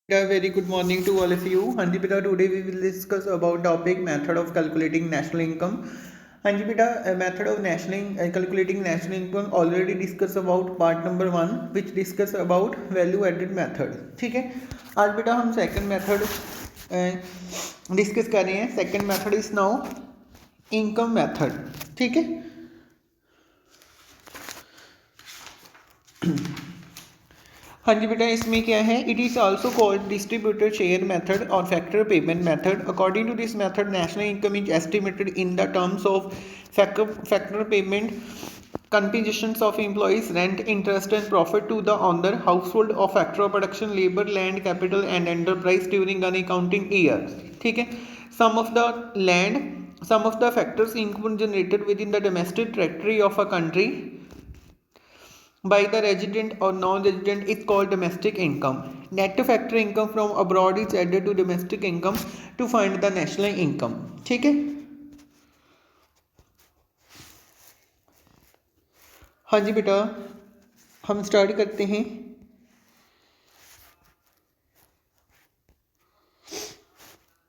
A very good morning to all of you. हाँ जी बेटा, today we will discuss about topic method of calculating national income. हाँ जी बेटा, method of national calculating national income already discuss about part number 1 which discuss about value added method. ठीक है, आज बेटा हम second method डिस्कस कर रहे हैं. Second method is now income method. ठीक है. हाँ जी बेटा, इसमें क्या है, it is also called distributor share method और factor payment method. According to this method national income is estimated in the terms of factor payment, contributions of employees, rent, interest and profit to the owner household of factor of production, labour, land, capital and enterprise during an accounting year. ठीक है. Sum of the land, sum of the factors income generated within the domestic territory of a country by the resident or non-resident is called domestic income. Net factor income from abroad is added to domestic income to find the national income. ठीक है. हाँ जी बेटा, हम start करते हैं.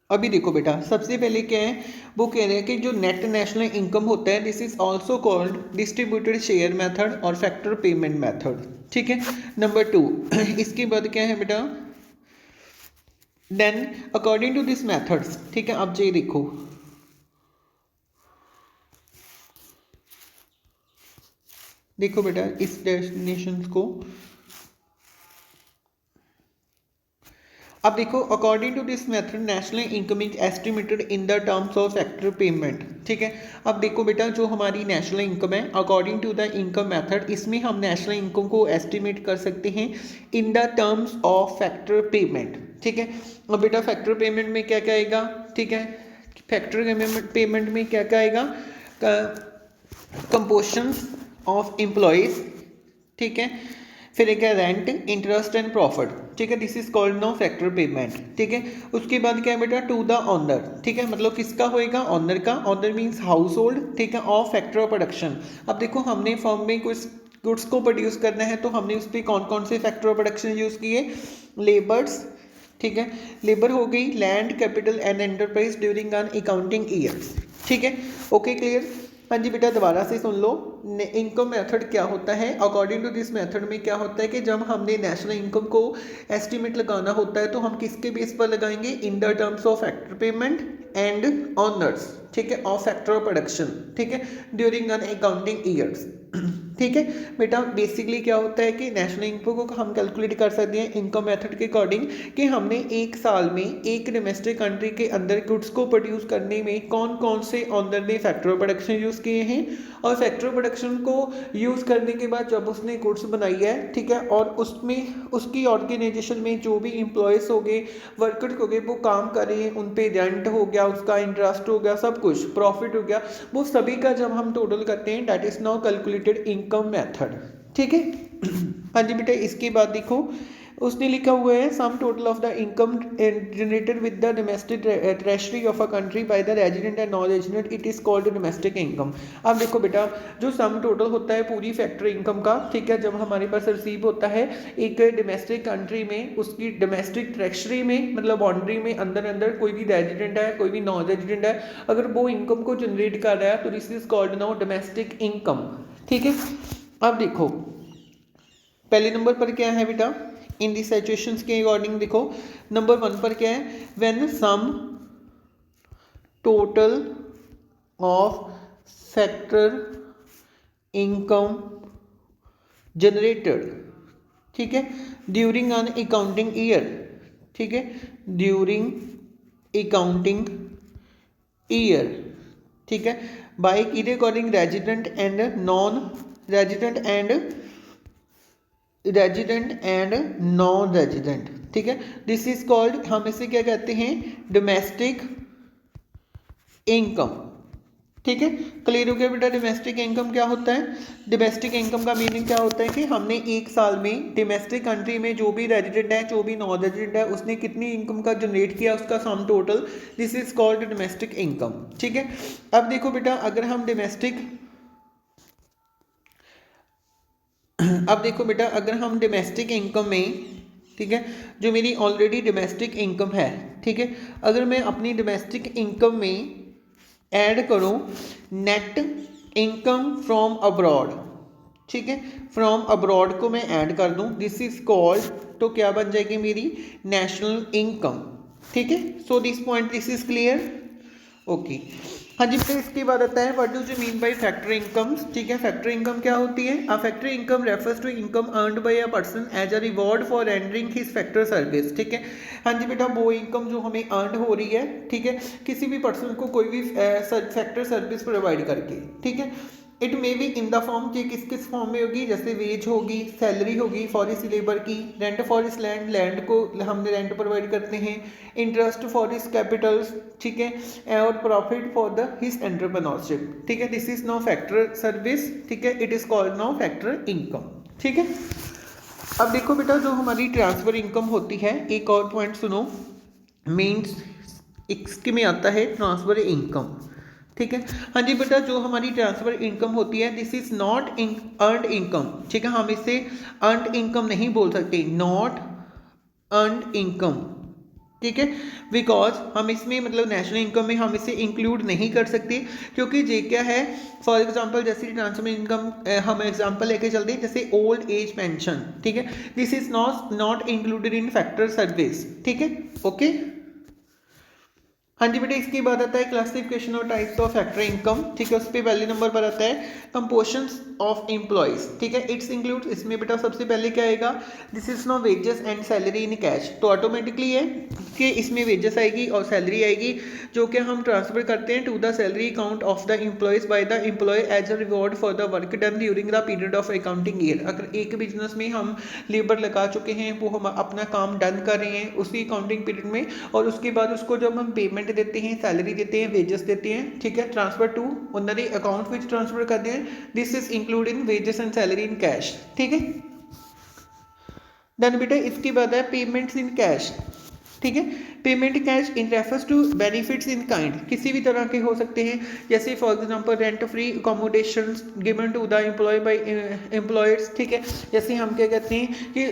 अभी देखो बेटा, सबसे पहले क्या है, वो कह रहे हैं कि जो नेट नेशनल इनकम होता है this is also called distributed share method और फैक्टर पेमेंट मेथड. ठीक है. नंबर 2, इसके बाद क्या है बेटा, then according to this methods. ठीक है, अब ये देखो, देखो बेटा इस डेस्टिनेशन को. अब देखो, according to this method national income is estimated in the terms of factor payment. ठीक है. अब देखो बेटा, जो हमारी नेशनल इनकम है according to the income method, इसमें हम नेशनल इनकम को एस्टिमेट कर सकते हैं in the terms of factor payment. ठीक है. अब बेटा फैक्टर पेमेंट में क्या क्या आएगा. ठीक है, फैक्टर पेमेंट में क्या क्या आएगा, कंपोजिशन ऑफ एम्प्लॉयज. ठीक है. फिर एक है रेंट, इंटरेस्ट एंड प्रॉफिट. ठीक है, this is called no factor payment. ठीक है. उसके बाद क्या है बेटा, टू द ऑनर. ठीक है, मतलब किसका होएगा, ऑनर का. Owner means household. ठीक है, ऑफ फैक्टर ऑफ प्रोडक्शन. अब देखो, हमने फर्म में कुछ गुड्स को प्रोड्यूस करना है तो हमने उस पर कौन कौन से फैक्टर ऑफ प्रोडक्शन यूज़ किए, लेबर्स. ठीक है, लेबर हो गई, land, capital and enterprise during an accounting years. ठीक है. Okay, clear. हाँ जी बेटा, दोबारा से सुन लो. इनकम मेथड क्या होता है, अकॉर्डिंग टू दिस मेथड में क्या होता है कि जब हमने नेशनल इनकम को एस्टिमेट लगाना होता है तो हम किसके बेस पर लगाएंगे, इन the terms of factor payment and honours. ठीक है, ऑफ फैक्टर ऑफ प्रोडक्शन. ठीक है, ड्यूरिंग एन अकाउंटिंग ईयर्स. ठीक है बेटा, बेसिकली क्या होता है कि नेशनल इनकम को हम कैलकुलेट कर सकते हैं इनकम मेथड के अकॉर्डिंग कि हमने एक साल में एक डोमेस्टिक कंट्री के अंदर गुड्स को प्रोड्यूस करने में कौन कौन से ऑनर ने फैक्टर ऑफ प्रोडक्शन यूज़ किए हैं, और फैक्टर ऑफ प्रोडक्शन को यूज़ करने के बाद जब उसने गुड्स बनाई है, ठीक है, और उसमें उसकी ऑर्गेनाइजेशन में जो भी एम्प्लॉयज़ हो गए, वर्कर्स हो गए, वो काम कर रहे हैं, उन पे रेंट हो गया, उसका इंटरेस्ट हो गया, सब कुछ प्रॉफिट हो गया, वो सभी का जब हम टोटल करते हैं that is now calculated income method. ठीक है. हाँ जी बेटा, इसके बाद देखो, उसने लिखा हुआ है sum total of the income generated with the domestic treasury of a country by the resident and non resident, it is called domestic income. अब देखो बेटा, जो सम टोटल होता है पूरी फैक्टर इनकम का, ठीक है, जब हमारे पास रिसीव होता है एक डोमेस्टिक कंट्री में, उसकी डोमेस्टिक ट्रेजरी में, मतलब बाउंड्री में अंदर अंदर कोई भी रेजिडेंट है, कोई भी नॉन रेजिडेंट है, अगर वो इनकम को जनरेट कर रहा है तो this is called now domestic income. ठीक है. अब देखो, पहले नंबर पर क्या है बेटा, इन दी सिचुएशंस के अकॉर्डिंग देखो, नंबर 1 पर क्या है, when sum total of factor income generated, ठीक है, ड्यूरिंग एन अकाउंटिंग ईयर. ठीक है, ड्यूरिंग अकाउंटिंग ईयर. ठीक है, बाय किधे according resident and non resident and non resident. ठीक है, दिस इज कॉल्ड, हम इसे क्या कहते हैं, डोमेस्टिक इनकम. ठीक है, क्लियर हो गया बेटा. डोमेस्टिक इनकम क्या होता है, डोमेस्टिक इनकम का मीनिंग क्या होता है कि हमने एक साल में डोमेस्टिक कंट्री में जो भी रेजिडेंट है, जो भी नॉन रेजिडेंट है, उसने कितनी इनकम का जनरेट किया, उसका sum total, this is called domestic income. ठीक है. अब देखो बेटा, अगर हम डोमेस्टिक इनकम में ठीक है, जो मेरी ऑलरेडी डोमेस्टिक इनकम है, ठीक है, अगर मैं अपनी डोमेस्टिक इनकम में ऐड करूं नेट इनकम फ्रॉम अब्रॉड, ठीक है, फ्रॉम अब्रॉड को मैं ऐड कर दूं, दिस इज कॉल्ड, तो क्या बन जाएगी मेरी नेशनल इनकम, ठीक है। So this point this is clear, okay. हाँ जी, फिर इसके बाद आता है what do you mean by factor incomes, ठीक है। फैक्टर इनकम क्या होती है? A factor income refers to income earned by a person as a reward for rendering his factor service, ठीक है। हाँ जी बेटा, वो इनकम जो हमें अर्न हो रही है, ठीक है, किसी भी पर्सन को कोई भी फैक्टर सर्विस प्रोवाइड करके, ठीक है। It may be in the form कि किस किस फॉर्म में होगी, जैसे वेज होगी, सैलरी होगी फॉर इस लेबर की, रेंट फॉर इस लैंड, लैंड को हमने रेंट प्रोवाइड करते हैं, इंटरेस्ट फॉर इस कैपिटल्स, ठीक है, और profit for the his entrepreneurship, ठीक है। This is now factor service, ठीक है, it is called now factor income, ठीक है। अब देखो बेटा, जो हमारी ट्रांसफर इनकम होती है, एक और पॉइंट सुनो, मीन्स इसके में आता है ट्रांसफर इनकम, ठीक है। हाँ जी बेटा, जो हमारी ट्रांसफर इनकम होती है, this is not earned income, ठीक है, हम इसे अर्नड इनकम नहीं बोल सकते, नॉट अर्नड इनकम, ठीक है, बिकॉज हम इसमें मतलब नेशनल इनकम में हम इसे इंक्लूड नहीं कर सकते, क्योंकि ये क्या है, फॉर एग्जांपल जैसे ट्रांसफर इनकम हम एग्जांपल लेके चलते हैं, जैसे ओल्ड एज पेंशन, ठीक है, this is not included in factor service, ठीक है, ओके। हाँ जी बेटा, इसके बाद आता है क्लासिफिकेशन और टाइप्स ऑफ फैक्टर इनकम, ठीक है, उस पर पहले नंबर पर आता है कंपोजिशंस ऑफ एम्प्लॉयज, ठीक है, इट्स इंक्लूड, इसमें बेटा सबसे पहले क्या आएगा, this is no wages and salary in cash, तो ऑटोमेटिकली है कि इसमें वेजेस आएगी और सैलरी आएगी, जो कि हम ट्रांसफर करते हैं to the salary account of the employees by the employ as a reward for the work done during the period of accounting year. अगर एक बिजनेस में हम लेबर लगा चुके हैं, वो हम अपना काम डन कर रहे हैं उसी अकाउंटिंग पीरियड में, और उसके बाद उसको जब हम पेमेंट देते हैं, सैलरी देते हैं, वेजेस देते हैं, ठीक है, transfer to ordinary account which transfer करते हैं, this is include in wages and salary in cash, ठीक है। देन बेटा इसके बाद है पेमेंट्स इन कैश, ठीक है, payment cash in refers to benefits in kind, किसी भी तरह के हो सकते हैं, जैसे for example rent free accommodation given to the employ by employers, ठीक है, जैसे हम क्या कहते हैं कि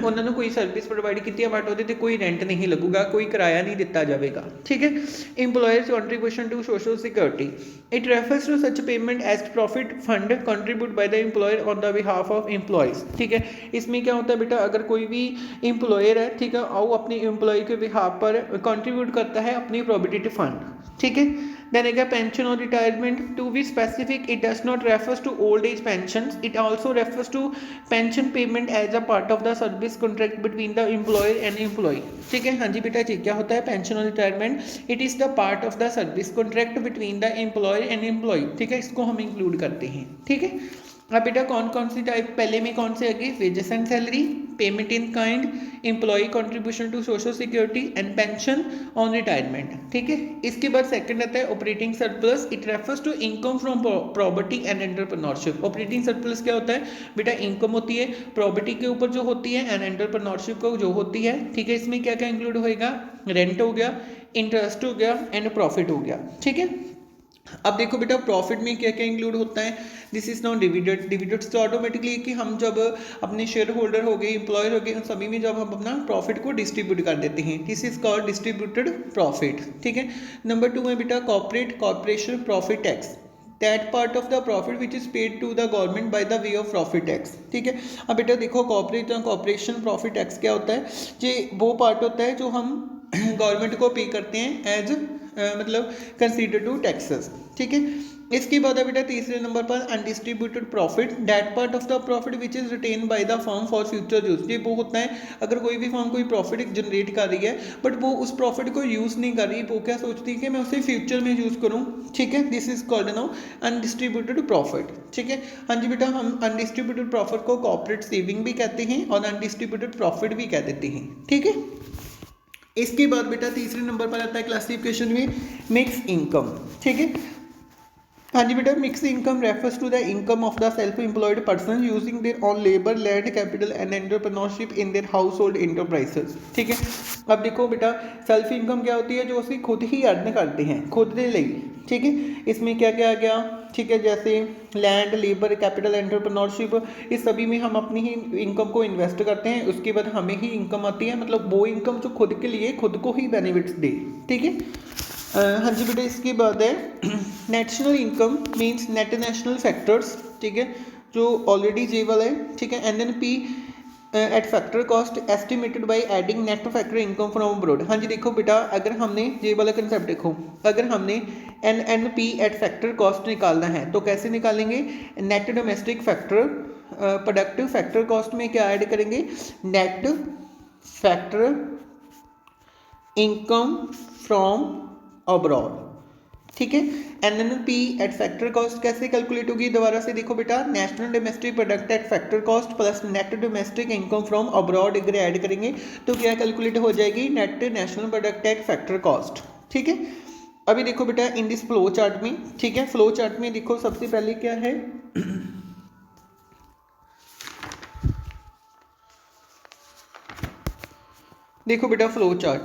उन्होंने कोई सर्विस प्रोवाइड की है बट ਉਹਦੇ ਤੇ कोई रेंट नहीं लगेगा, कोई किराया नहीं दिता जाएगा, ठीक है। Employers contribution to social security, it refers to such payment as profit fund contribute by the employer on the behalf of employees, ठीक है। इसमें क्या होता है बेटा, अगर कोई भी एम्प्लॉयर है, ठीक है, आओ अपनी एम्प्लॉय के बिहाफ पर कंट्रीब्यूट करता है अपनी प्रोविडेंट फंड, ठीक है। देन आएगा पेंशन और retirement, to be specific it does not refers to old age pension, it also refers to pension payment as a part of the service contract between the employer and employ, ठीक है। हाँ जी बेटा जी, क्या होता है pension और retirement, it is the part of the service contract between the employer and employ, ठीक है, इसको हम इंक्लूड करते हैं, ठीक है। अब बेटा कौन कौन सी टाइप, पहले में कौन से आगे, wages and salary, payment in kind, employ contribution to social security and pension on retirement, ठीक है। इसके बाद सेकंड आता है operating surplus, it refers to income from property and entrepreneurship. Operating surplus क्या होता है बेटा, इनकम होती है प्रॉपर्टी के ऊपर जो होती है एंड एंटरप्रेन्योरशिप को जो होती है, ठीक है। इसमें क्या क्या इंक्लूड होएगा, रेंट हो गया, इंटरेस्ट हो गया एंड प्रॉफिट हो गया, ठीक है। अब देखो बेटा प्रॉफिट में क्या क्या इंक्लूड होता है, this is now dividend, dividends तो ऑटोमेटिकली कि हम जब अपने शेयर होल्डर हो गए, एम्प्लॉयर हो गए, उन सभी में जब हम अपना प्रॉफिट को डिस्ट्रीब्यूट कर देते हैं, this is called distributed profit, ठीक है। नंबर 2 है बेटा corporation profit tax, that part of the profit which is paid to the government by the way of profit tax, ठीक है। अब बेटा देखो कॉर्पोरेशन प्रॉफिट टैक्स क्या होता है, ये वो पार्ट होता है जो हम गवर्नमेंट को पे करते हैं एज मतलब कंसीडर टू टैक्सेस, ठीक है। इसके बाद है बेटा तीसरे नंबर पर undistributed profit, that part of the profit which is written by the firm for future use, ये वो होता है अगर कोई भी फर्म कोई प्रॉफिट जनरेट कर रही है बट वो उस प्रॉफिट को यूज़ नहीं कर रही, वो क्या सोचती है कि मैं उसे फ्यूचर में यूज़ करूँ, ठीक है। This is called now undistributed profit, ठीक है। हाँ जी बेटा, हम अनडिस्ट्रीब्यूटेड प्रॉफिट को कॉर्पोरेट सेविंग भी कहते हैं और अनडिस्ट्रीब्यूटेड प्रॉफिट भी कह देते हैं, ठीक है। इसके बाद बेटा तीसरे नंबर पर आता है क्लासिफिकेशन में मिक्स इनकम, ठीक है। हाँ जी बेटा, mix income refers to the income of the self employed person using their own labour land capital and entrepreneurship in their household enterprises, ठीक है। अब देखो बेटा सेल्फ इनकम क्या होती है, जो ਅਸੀਂ खुद ही अर्न करते हैं खुद के लिए, ठीक है। इसमें क्या क्या आ गया, ठीक है, जैसे लैंड, लेबर, कैपिटल, एंटरप्रेन्योरशिप, इस सभी में हम अपनी ही इनकम को इन्वेस्ट करते हैं, उसके बाद हमें ही इनकम आती है, मतलब वो इनकम जो खुद के लिए खुद को ही बेनिफिट्स दे। ठीक है, हाँ जी बेटा, इसके बाद है national income means net national factors. ठीक है, जो ऑलरेडी जे वाला है। ठीक है, NNP eight factor cost estimated by adding net factor income from abroad. हाँ जी देखो बेटा, अगर हमने ये वाला कंसेप्ट देखो, अगर हमने NNP एट फैक्टर कॉस्ट निकालना है तो कैसे निकालेंगे? Net domestic factor product factor cost में क्या ऐड करेंगे? Net factor income from abroad. ठीक है, NNP एट फैक्टर कॉस्ट कैसे कैलकुलेट होगी? दोबारा से देखो बेटा, national domestic product at factor cost plus net domestic income from abroad अगर ऐड करेंगे तो क्या कैलकुलेट हो जाएगी? Net national product at factor cost. ठीक है, अभी देखो बेटा इन दिस फ्लो चार्ट में, ठीक है, फ्लो चार्ट में देखो सबसे पहले क्या है देखो बेटा फ्लो चार्ट,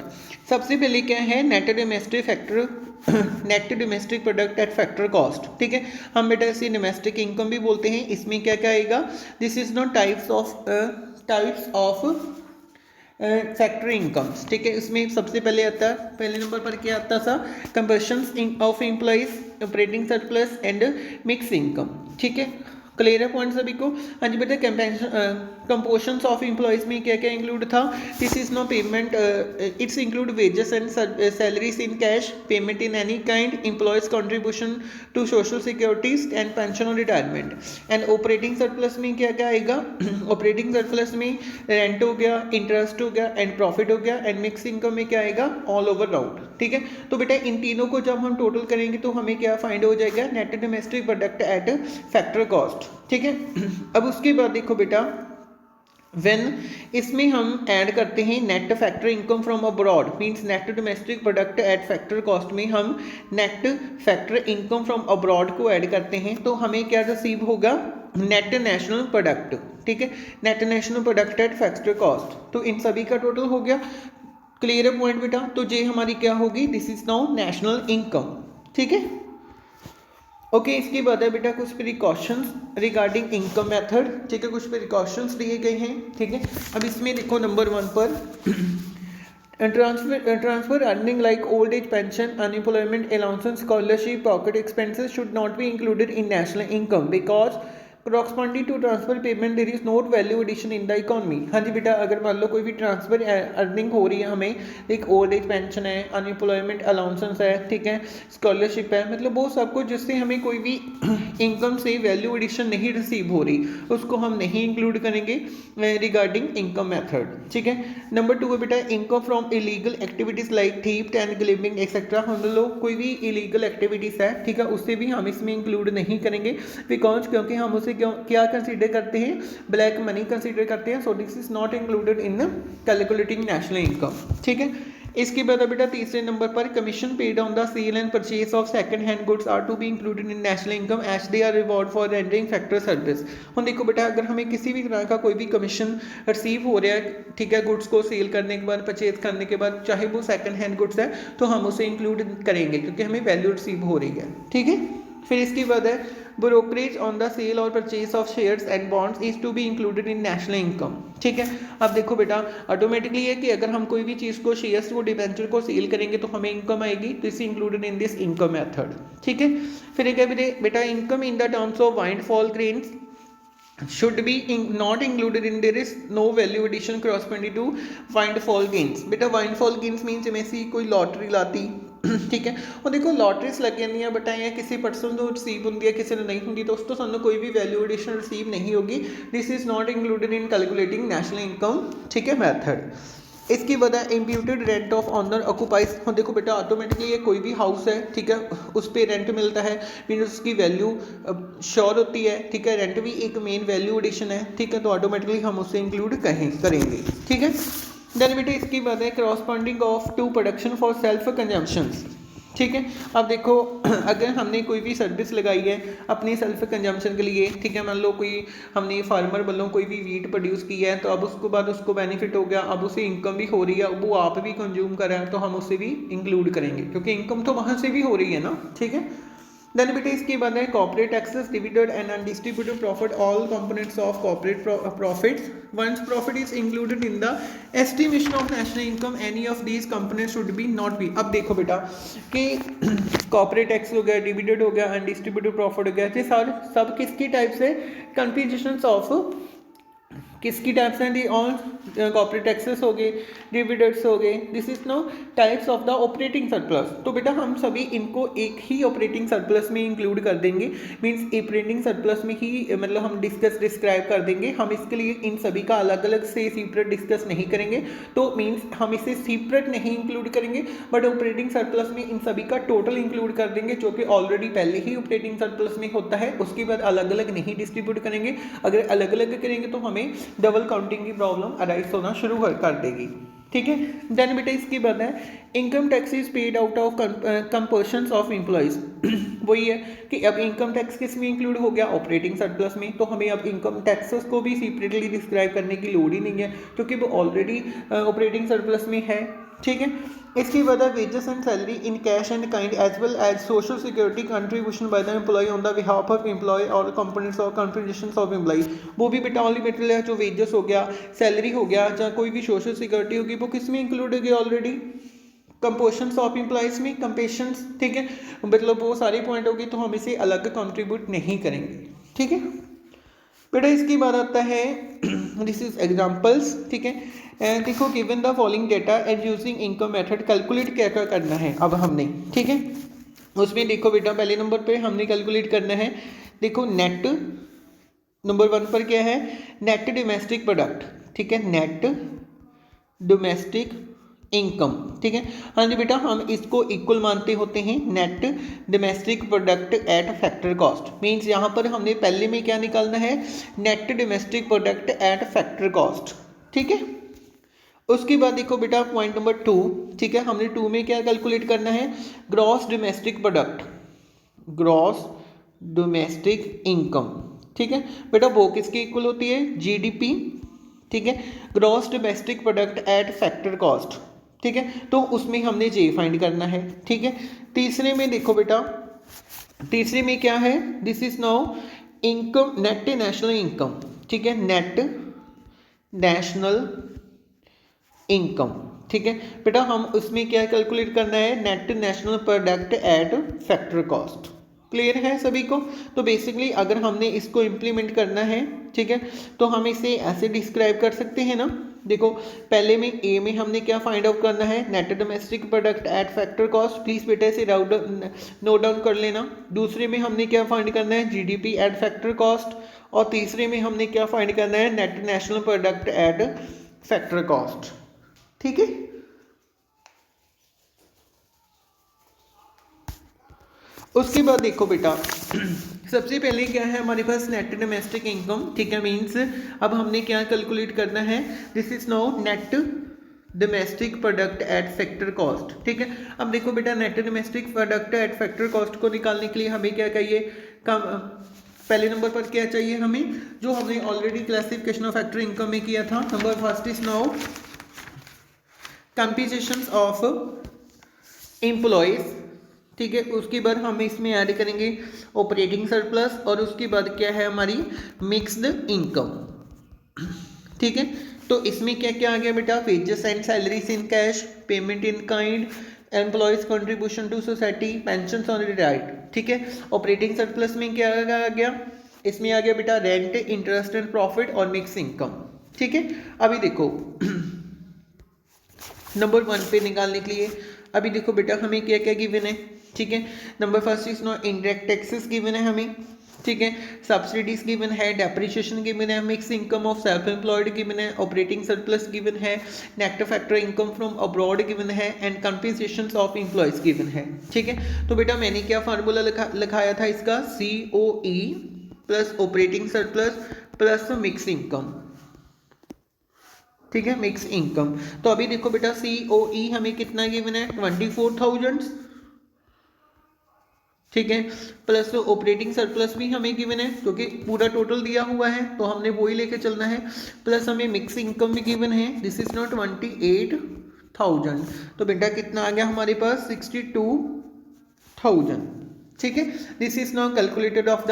सबसे पहले क्या है? Net domestic factor net domestic product at factor cost. ठीक है, हम बेटा इसे डोमेस्टिक इनकम भी बोलते हैं। इसमें क्या क्या आएगा? This is not types of factor incomes. ठीक है, इसमें सबसे पहले आता है, पहले नंबर पर क्या आता था? Compulsion of employees, operating surplus and mix income. ठीक है, क्लियर है पॉइंट सभी को? हाँ जी बेटा, कंपोजिशंस ऑफ एम्प्लॉइज में क्या क्या इंक्लूड था? This is no payment, it's include wages and salaries in cash, payment in any kind, employees contribution to social securities and pension और रिटायरमेंट। एंड ऑपरेटिंग सरप्लस में क्या क्या आएगा? ऑपरेटिंग सरप्लस में रेंट हो गया, इंटरेस्ट हो गया एंड प्रॉफिट हो गया, एंड मिक्स इनकम में क्या आएगा? All over round. ठीक है, तो बेटा इन तीनों को जब हम टोटल करेंगे तो हमें क्या फाइंड हो जाएगा? Net domestic product at factor cost. ठीक है, अब उसके बाद देखो बेटा, व्हेन इसमें हम ऐड करते हैं net factor income from abroad means net domestic product at factor cost में हम net factor income from abroad को ऐड करते हैं तो हमें क्या रिसीव होगा? Net national product. ठीक है, net national product at factor cost. तो इन सभी का टोटल हो गया। क्लियर है पॉइंट बेटा? तो ये हमारी क्या होगी? This is now national income. ठीक है, ओके, इसके बाद है बेटा कुछ प्रिकॉशंस रिगार्डिंग इनकम मेथड। ठीक है, कुछ प्रिकॉशंस दिए गए हैं। ठीक है, अब इसमें देखो नंबर 1 पर transfer earning like old age pension, unemployment allowances, scholarship, pocket expenses should not be included in national income because corresponding to transfer payment there is no value addition in the economy। हाँ जी बेटा, अगर मान लो कोई भी transfer earning हो रही है, हमें एक ओल्ड एज पेंशन है, अनएम्प्लॉयमेंट अलाउंसेंस है, ठीक है, स्कॉलरशिप है, मतलब वो सब कुछ जिससे हमें कोई भी इनकम से वैल्यू एडिशन नहीं रिसीव हो रही, उसको हम नहीं इंक्लूड करेंगे रिगार्डिंग इनकम मेथड। ठीक है, नंबर 2 है बेटा income from illegal activities like theft and gambling etcetera. हम लोग कोई भी इलीगल एक्टिविटीज़ है, ठीक है, उससे भी हम इसमें इंक्लूड नहीं करेंगे बिकॉज क्योंकि हम उसे क्या कंसीडर करते हैं? ब्लैक मनी कंसीडर करते हैं। So this is not included in calculating national income. ठीक है, इसके बाद बेटा तीसरे नंबर पर commission paid on the sale and purchase of second hand goods are to be included in national income as they are reward for rendering factor service. हम देखो बेटा, अगर हमें किसी भी तरह का कोई भी कमीशन रिसीव हो रहा है, ठीक है, गुड्स को सेल करने के बाद, परचेज करने के बाद, चाहे वो सेकंड हैंड गुड्स है, तो हम उसे इंक्लूड करेंगे क्योंकि हमें वैल्यू रिसीव हो रही है। ठीक है, फिर इसके बाद है ब्रोकरेज ऑन द सेल और purchase of shares and bonds is to be included in national income. ठीक है, अब देखो बेटा ऑटोमेटिकली है कि अगर हम कोई भी चीज़ को, शेयर्स को, डिबेंचर को सेल करेंगे तो हमें इनकम आएगी, तो इसे included in this income method. ठीक है, फिर एक बेटा income in the terms of windfall gains should be not included in there is no value addition corresponding to windfall gains। बेटा windfall gains means जिਵੇਂ सी कोई लॉटरी लाती, ठीक है, और देखो लॉटरीज लग ਜਾਂਦੀਆਂ ਬਟ ਇਹ ਕਿਸੇ ਪਰਸਨ ਨੂੰ ਰਿਸੀਵ ਹੁੰਦੀ ਹੈ, ਕਿਸੇ ਨੂੰ ਨਹੀਂ ਹੁੰਦੀ, तो उस तो ਸਾਨੂੰ कोई भी वैल्यू एडिशन रिसीव नहीं होगी। This is not included in calculating national income. ठीक है, मेथड। इसके बाद है imputed rent of owner occupies. हम देखो बेटा ऑटोमेटिकली ये कोई भी हाउस है, ठीक है, उस पर रेंट मिलता है, मीन उसकी वैल्यू श्योर होती है। ठीक है, रेंट भी एक मेन वैल्यू एडिशन है। ठीक है, तो ऑटोमेटिकली हम उससे इंक्लूड करेंगे। ठीक है, देन बेटा इसके बाद है corresponding of to production for self consumption. ठीक है, अब देखो अगर हमने कोई भी सर्विस लगाई है अपनी सेल्फ कंजम्पशन के लिए, ठीक है, मान लो कोई हमने फार्मर वालों कोई भी वीट प्रोड्यूस की है, तो अब उसके बाद उसको बेनिफिट हो गया, अब उसे इनकम भी हो रही है, वो आप भी कंज्यूम कर रहे हैं, तो हम उसे भी इंक्लूड करेंगे क्योंकि इनकम तो वहाँ से भी हो रही है ना। ठीक है, देन बेटा इसके बाद है corporate taxes, dividend and undistributed profit, all components of corporate profits once profit is included in the estimation of national income any of these components should be not be. अब देखो बेटा कि कॉर्पोरेट टैक्स हो गया, dividend हो गया, undistributed profit हो गया, ये सारे सब किसकी टाइप से कंट्रीब्यूशंस ऑफ किसकी टाइप्स हैं, दी ऑल कॉर्पोरेट टैक्सेस हो गए, डिविडेंड्स हो गए, this is no types of the operating surplus. तो बेटा हम सभी इनको एक ही ऑपरेटिंग सरप्लस में इंक्लूड कर देंगे, मींस ऑपरेटिंग सरप्लस में ही मतलब हम डिस्क्राइब कर देंगे। हम इसके लिए इन सभी का अलग अलग से सेपरेट डिस्कस नहीं करेंगे, तो मींस हम इसे सेपरेट नहीं इंक्लूड करेंगे, बट ऑपरेटिंग सरप्लस में इन सभी का टोटल इंक्लूड कर देंगे, जो कि ऑलरेडी पहले ही ऑपरेटिंग सरप्लस में होता है। उसके बाद अलग अलग नहीं डिस्ट्रीब्यूट करेंगे, अगर अलग अलग करेंगे तो हमें डबल काउंटिंग की प्रॉब्लम अराइज होना शुरू कर देगी। ठीक है, देन बेटा इसके बाद है income tax is paid out of compulsions of employees. वही है कि अब इनकम टैक्स किस में इंक्लूड हो गया, ऑपरेटिंग सरप्लस में, तो हमें अब इनकम टैक्सेस को भी सेपरेटली डिस्क्राइब करने की लोड ही नहीं है, क्योंकि वो ऑलरेडी ऑपरेटिंग सरप्लस में है। ठीक है, इसके बाद wages and salary in cash and kind as well as social security contribution by the employ on the behalf of employ और कंपोनेंट्स और कंट्रीब्यूशंस ऑफ एम्प्लॉय, वो भी बेटा ऑनली मटेरियल है। जो वेजेस हो गया, सैलरी हो गया, या कोई भी सोशल सिक्योरिटी होगी, वो किस में इंक्लूड होगी, ऑलरेडी कंपोजिशंस ऑफ एम्प्लॉयज में, कंपेशंस। ठीक है, मतलब वो सारी पॉइंट होगी, तो हम इसे अलग कंट्रीब्यूट नहीं करेंगे। ठीक है बेटा, इसकी बात आता है दिस इज एग्जांपल्स। ठीक है, देखो given the following data and using income method calculate क्या क्या करना है अब हमने। ठीक है, उसमें देखो बेटा पहले नंबर पे हमने कैलकुलेट करना है, देखो नेट नंबर 1 पर क्या है, नेट डोमेस्टिक प्रोडक्ट। ठीक है, नेट डोमेस्टिक इनकम। ठीक है, हाँ जी बेटा, हम इसको इक्वल मानते होते हैं net domestic product at factor cost. Means यहाँ पर हमने पहले में क्या निकालना है, net domestic product at factor cost. ठीक है, उसके बाद देखो बेटा पॉइंट नंबर 2। ठीक है, हमने 2 में क्या कैलकुलेट करना है, gross domestic product, gross domestic income. ठीक है बेटा, वो किसकी इक्वल होती है, जीडीपी। ठीक है, gross domestic product at factor cost. ठीक है, तो उसमें हमने जे फाइंड करना है। ठीक है, तीसरे में देखो बेटा, तीसरे में क्या है, this is now income net national income. ठीक है, नेट नेशनल इनकम। ठीक है बेटा, हम उसमें क्या कैलकुलेट करना है, net national product at factor cost. Clear है सभी को। तो बेसिकली अगर हमने इसको इम्प्लीमेंट करना है, ठीक है, तो हम इसे ऐसे डिस्क्राइब कर सकते हैं ना। देखो पहले में ए में हमने क्या फाइंड आउट करना है, net domestic product at factor cost. Please बेटा इसे नोट डाउन कर लेना। दूसरे में हमने क्या फाइंड करना है, जीडीपी एट फैक्टर कॉस्ट। और तीसरे में हमने क्या फाइंड करना है, net national product at factor cost. ठीक है, उसके बाद देखो बेटा सबसे पहले क्या है हमारे पास, नेट डोमेस्टिक इनकम। ठीक है, मींस अब हमने क्या कैलकुलेट करना है, this is now net domestic product at factor cost. ठीक है, अब देखो बेटा net domestic product at factor cost को निकालने के लिए हमें क्या चाहिए, पहले नंबर पर क्या चाहिए हमें, जो हमने already classification of factor income में किया था। Number first is now compensation of employees. ठीक है, उसके बाद हम इसमें ऐड करेंगे ऑपरेटिंग सरप्लस, और उसके बाद क्या है हमारी मिक्स्ड इनकम। ठीक है, तो इसमें क्या क्या आ गया बेटा, wages and salaries in cash, payment in kind, employees contribution to society, pension on retired. ठीक है, ऑपरेटिंग सरप्लस में क्या आ गया, इसमें आ गया बेटा रेंट, इंटरेस्ट एंड प्रॉफिट और मिक्स इनकम। ठीक है, अभी देखो नंबर 1 पे निकालने के लिए अभी देखो बेटा हमें क्या क्या गिवन है। ठीक है, number first is no indirect taxes given है हमें। ठीक है, सब्सिडीज गिवन है, डेप्रिसिएशन गिवन है, mix income of self employed given है, ऑपरेटिंग सरप्लस गिवन है, net factor income from abroad given है, and compensation of employees given है। ठीक है, तो बेटा मैंने क्या फार्मूला लिखाया था इसका, COE plus operating surplus plus mix income. ठीक है, मिक्स इनकम। तो अभी देखो बेटा COE हमें कितना गिवन है, 24,000। ठीक है, प्लस ऑपरेटिंग सरप्लस भी हमें गिवन है क्योंकि पूरा टोटल दिया हुआ है, तो हमने वही लेके चलना है। प्लस हमें मिक्स इनकम भी गिवन है, दिस इज नॉट 28,000। तो बेटा कितना आ गया हमारे पास, 62,000। ठीक है। This is now calculated of the,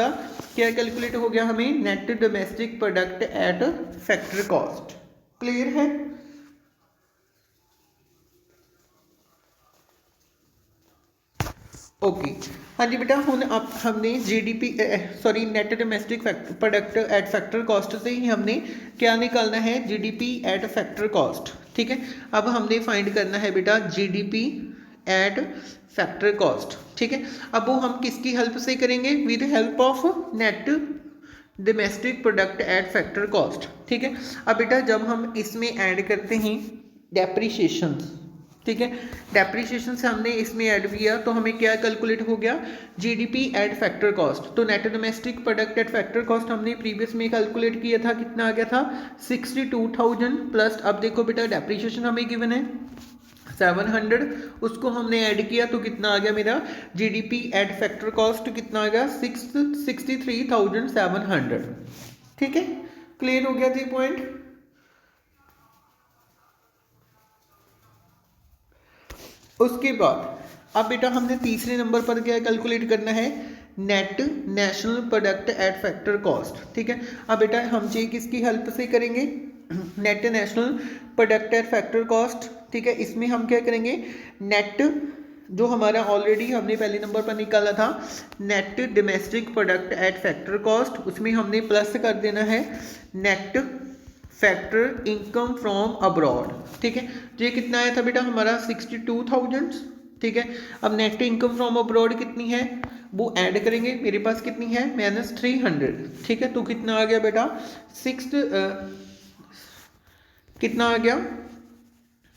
क्या कैलकुलेट हो गया हमें, net domestic product at factory cost. Clear है। ओके हाँ जी बेटा, हुन अब हमने GDP sorry net domestic product at factor cost से ही हमने क्या निकालना है, जीडीपी एट फैक्टर कॉस्ट। ठीक है, अब हमने फाइंड करना है बेटा जीडीपी एट फैक्टर कॉस्ट। ठीक है, अब वो हम किसकी हेल्प से करेंगे, with help of net domestic product at factor cost. ठीक है, अब बेटा जब हम इसमें ऐड करते हैं डेप्रीशिएशन, ठीक है, डेप्रीशिएशन से हमने इसमें ऐड किया तो हमें क्या कैलकुलेट हो गया, जीडीपी एट फैक्टर कॉस्ट। तो net domestic product at factor cost हमने प्रीवियस में कैलकुलेट किया था, कितना आ गया था 62,000 प्लस, अब देखो बेटा डेप्रीशिएशन हमें गिवन है 700, उसको हमने ऐड किया तो कितना आ गया मेरा जीडीपी एट फैक्टर कॉस्ट, कितना आ गया 63,700। ठीक है, क्लियर हो गया जी पॉइंट। उसके बाद अब बेटा हमने तीसरे नंबर पर क्या कैलकुलेट करना है, net national product at factor cost. ठीक है, अब बेटा हम ये किसकी हेल्प से करेंगे, net national product at factor cost. ठीक है, इसमें हम क्या करेंगे, नेट जो हमारा ऑलरेडी हमने पहले नंबर पर निकाला था net domestic product at factor cost, उसमें हमने प्लस कर देना है net factor income from abroad. ठीक है, तो ये कितना आया था बेटा हमारा 62,000। ठीक है, अब नेट इनकम फ्रॉम अब्रॉड कितनी है वो ऐड करेंगे, मेरे पास कितनी है -300। ठीक है, तो कितना आ गया बेटा कितना आ गया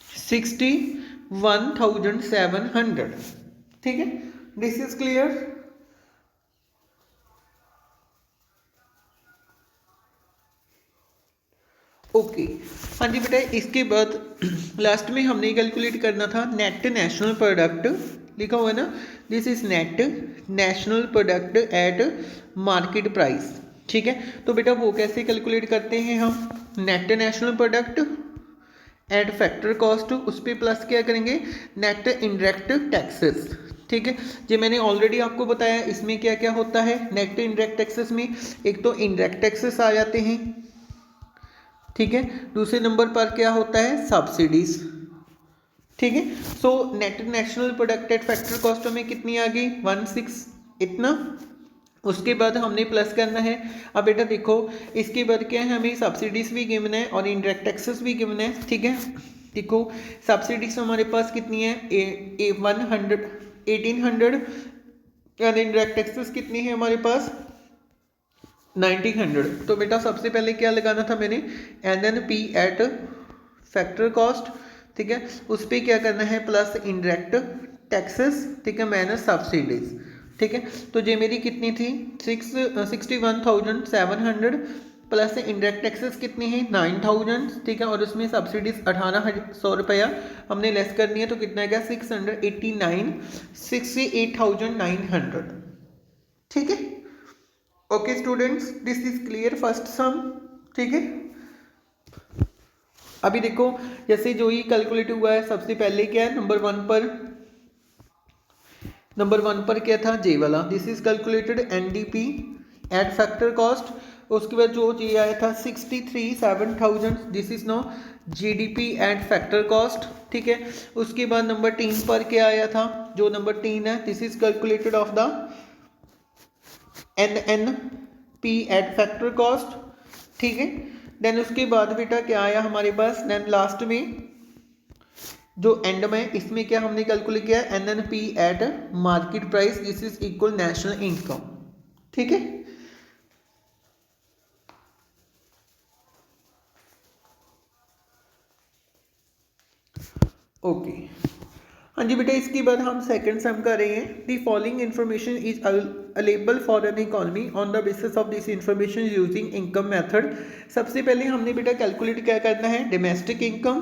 61,700। ठीक है, दिस इज क्लियर। ओके हाँ जी बेटा, इसके बाद लास्ट में हमने कैलकुलेट करना था नेट नेशनल प्रोडक्ट, लिखा हुआ है ना, this is net national product at market price. ठीक है, तो बेटा वो कैसे कैलकुलेट करते हैं हम, net national product at factor cost, उस पर प्लस क्या करेंगे नेट इनडायरेक्ट टैक्सेस। ठीक है, जो मैंने ऑलरेडी आपको बताया इसमें क्या क्या होता है नेट इनडायरेक्ट टैक्सेस में, एक तो इनडायरेक्ट टैक्सेस आ जाते हैं, ठीक है, दूसरे नंबर पर क्या होता है सब्सिडीज। ठीक है, so net national product at factor cost में कितनी आ गई 16 इतना, उसके बाद हमने प्लस करना है। अब बेटा देखो इसके बाद क्या है, हमें सब्सिडीज भी गिवन है और इनडायरेक्ट टैक्सेस भी गिवन है। ठीक है, देखो सब्सिडीज हमारे पास कितनी है 1800 और इनडायरेक्ट टैक्सेस कितनी है हमारे पास 1900। तो बेटा सबसे पहले क्या लगाना था मैंने NNP एट फैक्टर कॉस्ट। ठीक है, उस पर क्या करना है प्लस इनडायरेक्ट टैक्सेस, ठीक है, माइनस सब्सिडीज। ठीक है, तो ये मेरी कितनी थी 61,700 प्लस इनडायरेक्ट टैक्सेस कितनी है 9,000। ठीक है, और उसमें सब्सिडीज 1800 रुपया हमने लेस करनी है, तो कितना गया 68,900। ठीक है, okay students, this is clear first sum. ठीक है, अभी देखो जैसे जो ही कैलकुलेट हुआ है सबसे पहले क्या है नंबर वन पर क्या था जे वाला, this is calculated NDP at factor cost. उसके बाद जो ये आया था 63,700, this is no GDP at factor cost. ठीक है, उसके बाद नंबर 3 पर क्या आया था, जो नंबर 3 है this is calculated of the NNP eight factor cost. ठीक है, देन उसके बाद बेटा क्या आया हमारे पास, देन लास्ट में जो एंड में इसमें क्या हमने कैलकुलेट किया NNP eight market price, this is equal national income. ठीक है, ओके हाँ जी बेटा, इसके बाद हम सेकंड सम कर रहे हैं, the following information is available for an economy on the basis of this information using income method. सबसे पहले हमने बेटा कैलकुलेट क्या करना है डोमेस्टिक इनकम,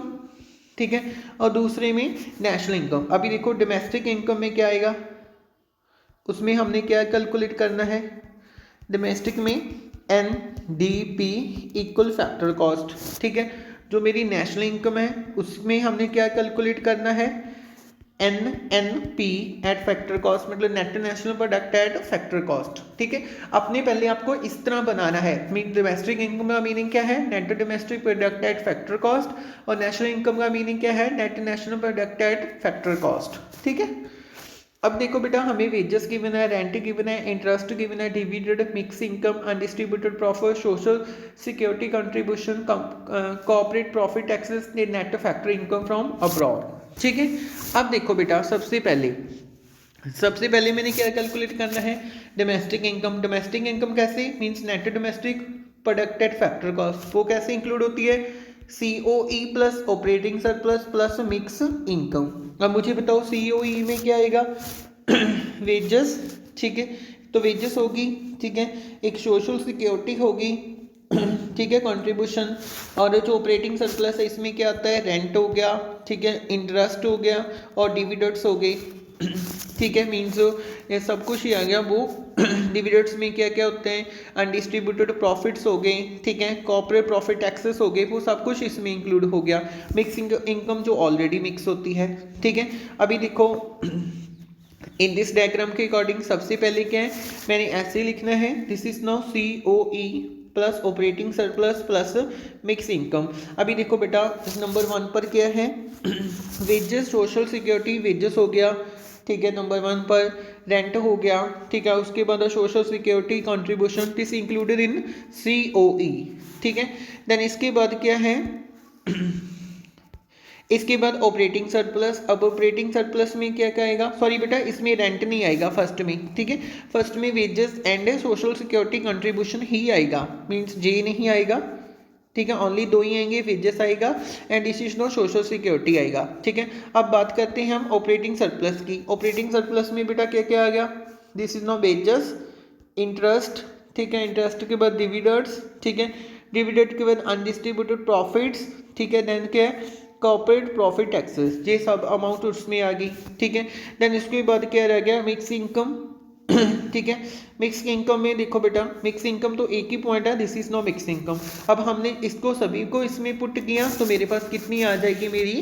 ठीक है, और दूसरे में नेशनल इनकम। अभी देखो डोमेस्टिक इनकम में क्या आएगा, उसमें हमने क्या कैलकुलेट करना है, डोमेस्टिक में NDP इक्वल फैक्टर कॉस्ट। ठीक है, जो मेरी नेशनल इनकम है उसमें हमने क्या कैलकुलेट करना है NNP एट फैक्टर कॉस्ट, मतलब net national product at factor cost. ठीक है, अपने पहले आपको इस तरह बनाना है। मीन डोमेस्टिक इनकम का मीनिंग क्या है, net domestic product at factor cost, और नेशनल इनकम का मीनिंग क्या है, net national product at factor cost. ठीक है, अब देखो बेटा, हमें वेजेस गिवन है, रेंट गिवन है, इंटरेस्ट गिवन है, dividend, mix income, undistributed profit, social security contribution, corporate profit taxes, net factor income from abroad. ठीक है, अब देखो बेटा, सबसे पहले मैंने क्या कैलकुलेट करना है, डोमेस्टिक इनकम। डोमेस्टिक इनकम कैसे, means net domestic product at factor cost, वो कैसे इंक्लूड होती है, COE plus operating surplus plus mix income. अब मुझे बताओ COE में क्या आएगा, वेजेस। ठीक है, तो वेजेस होगी, ठीक है, एक सोशल सिक्योरिटी होगी, ठीक है, कंट्रीब्यूशन, और जो ऑपरेटिंग सरप्लस है इसमें क्या आता है, रेंट हो गया, ठीक है, इंटरेस्ट हो गया, और डिविडेंड्स हो गए। ठीक है, मीन्स ये सब कुछ ही आ गया। वो डिविडेंड्स में क्या क्या होते हैं, अनडिस्ट्रीब्यूटेड प्रॉफिट्स हो गए, ठीक है, कॉर्पोरेट प्रॉफिट टैक्सेस हो गए, वो सब कुछ इसमें इंक्लूड हो गया। मिक्सिंग इनकम जो ऑलरेडी मिक्स होती है। ठीक है, अभी देखो इन दिस डायग्राम के अकॉर्डिंग सबसे पहले क्या है, मैंने ऐसे लिखना है, this is no COE plus operating surplus plus mix income. अभी देखो बेटा, नंबर 1 पर क्या है, वेजेस, सोशल सिक्योरिटी वेजेस हो गया, ठीक है, नंबर 1 पर रेंट हो गया, ठीक है, उसके बाद social security contribution, this included in COE। ठीक है, देन इसके बाद क्या है, इसके बाद ऑपरेटिंग सरप्लस। अब ऑपरेटिंग सरप्लस में क्या क्या आएगा, सॉरी बेटा, इसमें रेंट नहीं आएगा फर्स्ट में। ठीक है, फर्स्ट में wages and social security contribution ही आएगा, मींस जे नहीं आएगा। ठीक है, ओनली 2 ही आएंगे, वेजेस आएगा and this is no social security आएगा। ठीक है, अब बात करते हैं हम ऑपरेटिंग सरप्लस की। ऑपरेटिंग सरप्लस में बेटा क्या क्या आ गया, this is no wages, interest, ठीक है, इंटरेस्ट के बाद डिविडेंड्स, ठीक है, डिविडेंड के बाद अनडिस्ट्रीब्यूटेड प्रॉफिट्स, ठीक है, देन क्या है, कॉर्पोरेट प्रॉफिट टैक्सेस, ये सब अमाउंट उसमें आ गई। ठीक है, देन इसके बाद क्या रह गया, मिक्स इनकम। ठीक है, मिक्स इनकम में देखो बेटा, मिक्स इनकम तो एक ही पॉइंट है, this is no mix income. अब हमने इसको सभी को इसमें पुट किया तो मेरे पास कितनी आ जाएगी, मेरी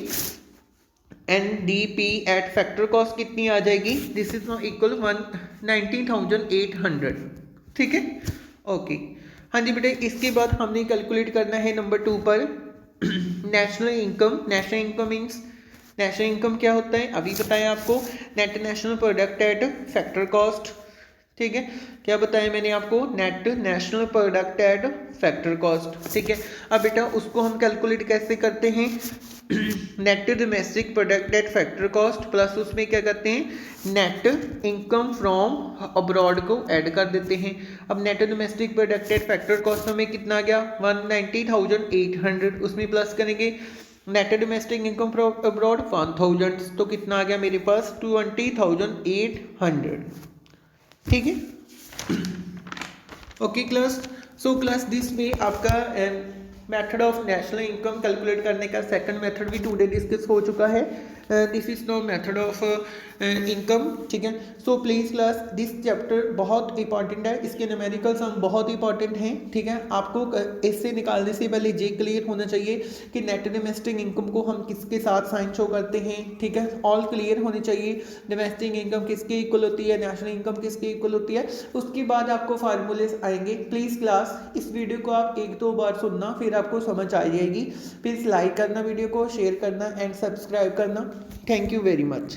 NDP एट फैक्टर कॉस्ट कितनी आ जाएगी, दिस इज नो इक्वल 19,800। ठीक है, ओके, हाँ जी बेटा, इसके बाद हमने कैलकुलेट करना है नंबर 2 पर national income. National income means, national income क्या होता है, अभी बताया आपको, net national product at factor cost. ठीक है, क्या बताया मैंने आपको, net national product at factor cost. ठीक है, अब बेटा उसको हम कैलकुलेट कैसे करते हैं, net domestic product at factor cost plus उसमें क्या करते हैं, नेट इनकम फ्रॉम अब्रॉड को ऐड कर देते हैं। अब net domestic product at factor cost हमें कितना आ गया, 190,800, उसमें प्लस करेंगे net domestic income from abroad 1000, तो कितना आ गया मेरे पास 20,800। ठीक है, okay class, so class this में आपका method of national income calculate करने का सेकंड मेथड भी टुडे डिस्कस हो चुका है। This is no method of income. ठीक है, so please class this chapter बहुत इंपॉर्टेंट है, इसके न्यूमेरिकल्स हम बहुत इंपॉर्टेंट हैं। ठीक है, आपको इससे निकालने से पहले ये क्लियर होना चाहिए कि नेट डोमेस्टिक इनकम को हम किसके साथ साइन शो करते हैं। ठीक है, ऑल क्लियर होने चाहिए, डोमेस्टिक इनकम किसके इक्वल होती है, नेशनल इनकम किसके इक्वल होती है, उसके बाद आपको फार्मूलेस आएंगे। प्लीज़ क्लास इस वीडियो को आप 1-2 बार सुनना, फिर आपको समझ आ जाएगी। प्लीज़ लाइक करना, वीडियो को शेयर करना एंड सब्सक्राइब करना। Thank you very much.